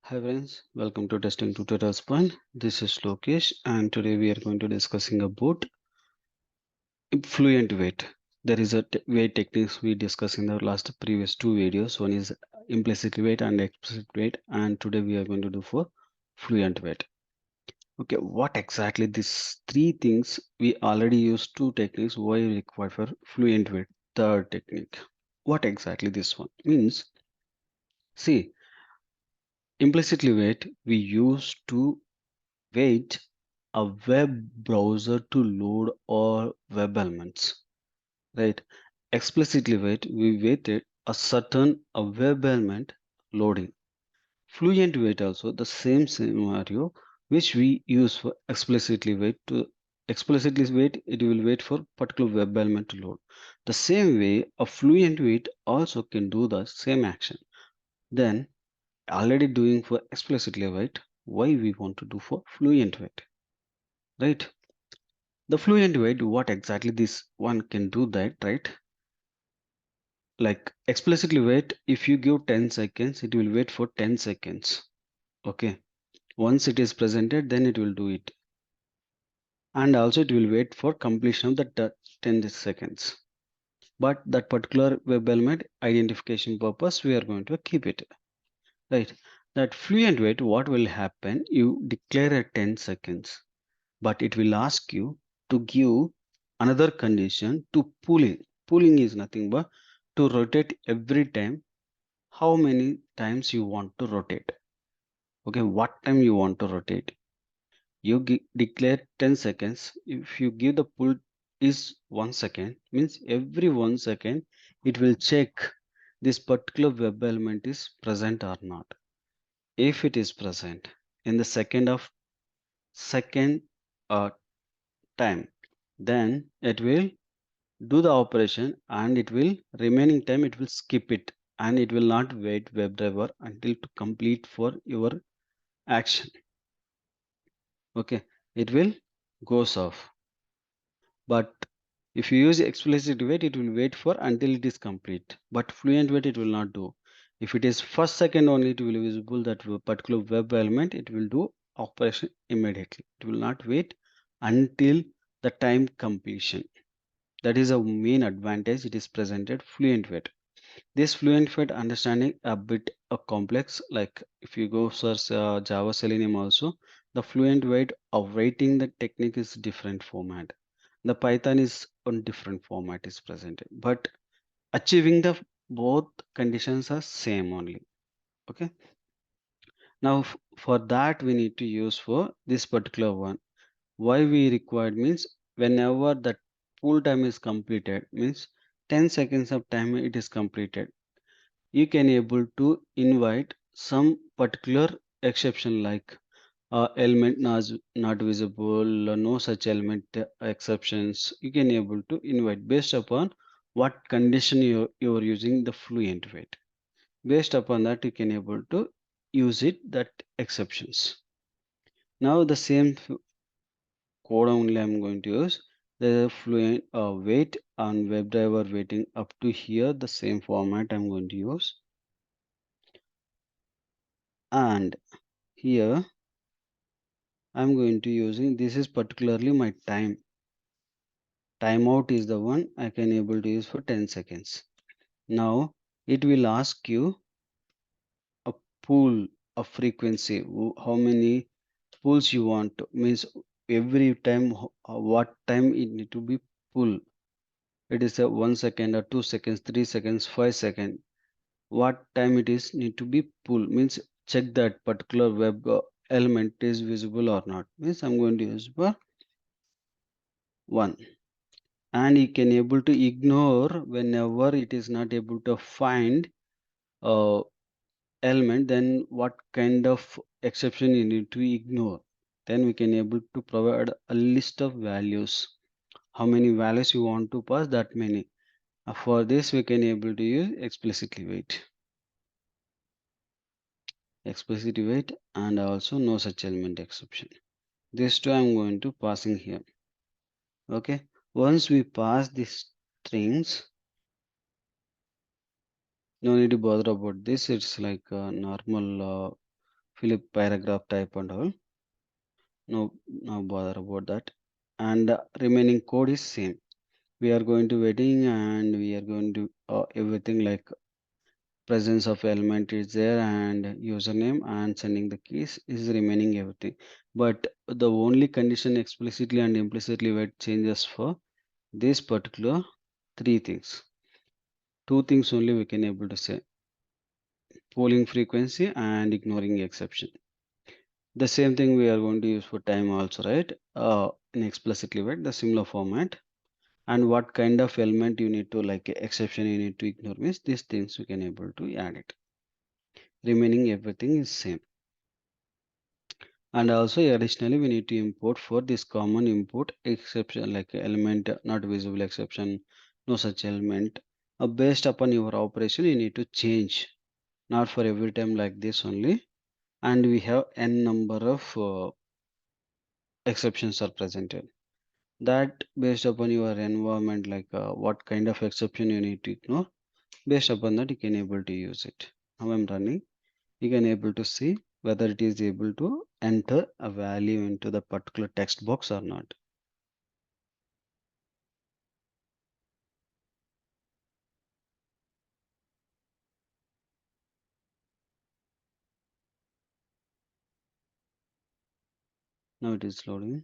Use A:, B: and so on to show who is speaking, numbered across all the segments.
A: Hi friends, welcome to Testing Tutorials Point. This is Lokesh and today we are going to discussing about fluent wait. There is a wait techniques we discussed in the last previous two videos. One is implicit wait and explicit wait, and today we are going to do for fluent wait. Okay, what exactly these three things we already used two techniques. Why we require for fluent wait? Third technique. What exactly this one means? See, implicitly wait we use to wait a web browser to load or web elements, right? Explicitly wait, we waited a web element loading. Fluent wait also the same scenario which we use for explicitly wait, it will wait for particular web element to load. The same way, a fluent wait also can do the same action. Then already doing for explicitly wait, why we want to do for fluent wait, right? The fluent wait, what exactly this one can do that, right? Like explicitly wait, if you give 10 seconds, it will wait for 10 seconds. Okay. Once it is presented, then it will do it. And also it will wait for completion of the 10 seconds. But that particular web element identification purpose, we are going to keep it. Right. That fluent wait, what will happen? You declare a 10 seconds, but it will ask you to give another condition to pooling. Pooling is nothing but to rotate every time how many times you want to rotate. Okay, what time you want to rotate. You declare 10 seconds. If you give the pull is 1 second, means every 1 second it will check this particular web element is present or not. If it is present in the second uh, time, then it will do the operation and it will remaining time it will skip it and it will not wait WebDriver until to complete for your action. Okay, it will goes off. But if you use explicit wait, it will wait for until it is complete. But fluent wait it will not do. If it is first second only, it will be visible that particular web element. It will do operation immediately. It will not wait until the time completion. That is a main advantage. It is presented fluent wait. This fluent wait understanding a bit complex. Like if you go search Java Selenium also, the fluent wait of writing the technique is different format. The Python is on different format is presented, but achieving the both conditions are same only. Okay. Now for that we need to use for this particular one. Why we required means whenever the pool time is completed means 10 seconds of time it is completed, you can able to invite some particular exception like element not visible, no such element exceptions. You can able to invite based upon what condition you're using the fluent wait. Based upon that, you can able to use it that exceptions. Now the same code only I'm going to use. The fluent wait on WebDriver waiting up to here. The same format I'm going to use. And here I'm going to using this is particularly my time. Timeout is the one I can able to use for 10 seconds. Now it will ask you a pool of frequency, how many pulls you want to, means every time what time it need to be pull. It is a 1 second or 2 seconds, 3 seconds, 5 seconds. What time it is need to be pull means check that particular web element is visible or not. Means I'm going to use for 1. And you can able to ignore whenever it is not able to find uh, element, then what kind of exception you need to ignore. Then we can able to provide a list of values, how many values you want to pass, that many. For this we can able to use explicit wait and also no such element exception. This two I'm going to passing here. Okay, once we pass these strings, no need to bother about this. It's like a normal fill a paragraph type and all. No bother about that. And remaining code is same. We are going to waiting and we are going to everything like presence of element is there and username and sending the keys is remaining everything. But the only condition explicitly and implicitly where it changes for this particular three things. Two things only we can able to say: polling frequency and ignoring exception. The same thing we are going to use for time also, right? In explicitly wait the similar format, and what kind of element you need to like exception you need to ignore means these things we can able to add it. Remaining everything is same. And also additionally we need to import for this common import exception like element not visible exception, no such element. Based upon your operation you need to change, not for every time like this only. And we have n number of exceptions are presented, that based upon your environment like what kind of exception you need to ignore, based upon that you can able to use it. Now I'm running, you can able to see whether it is able to enter a value into the particular text box or not. Now it is loading.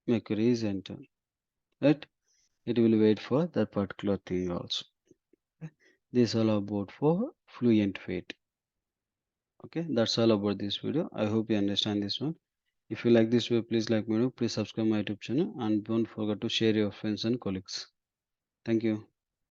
A: My query is enter, right? It will wait for that particular thing also. This all about for Fluent wait. Okay, that's all about this video. I hope you understand this one. If you like this video, please like my video, please subscribe my YouTube channel, and don't forget to share your friends and colleagues. Thank you.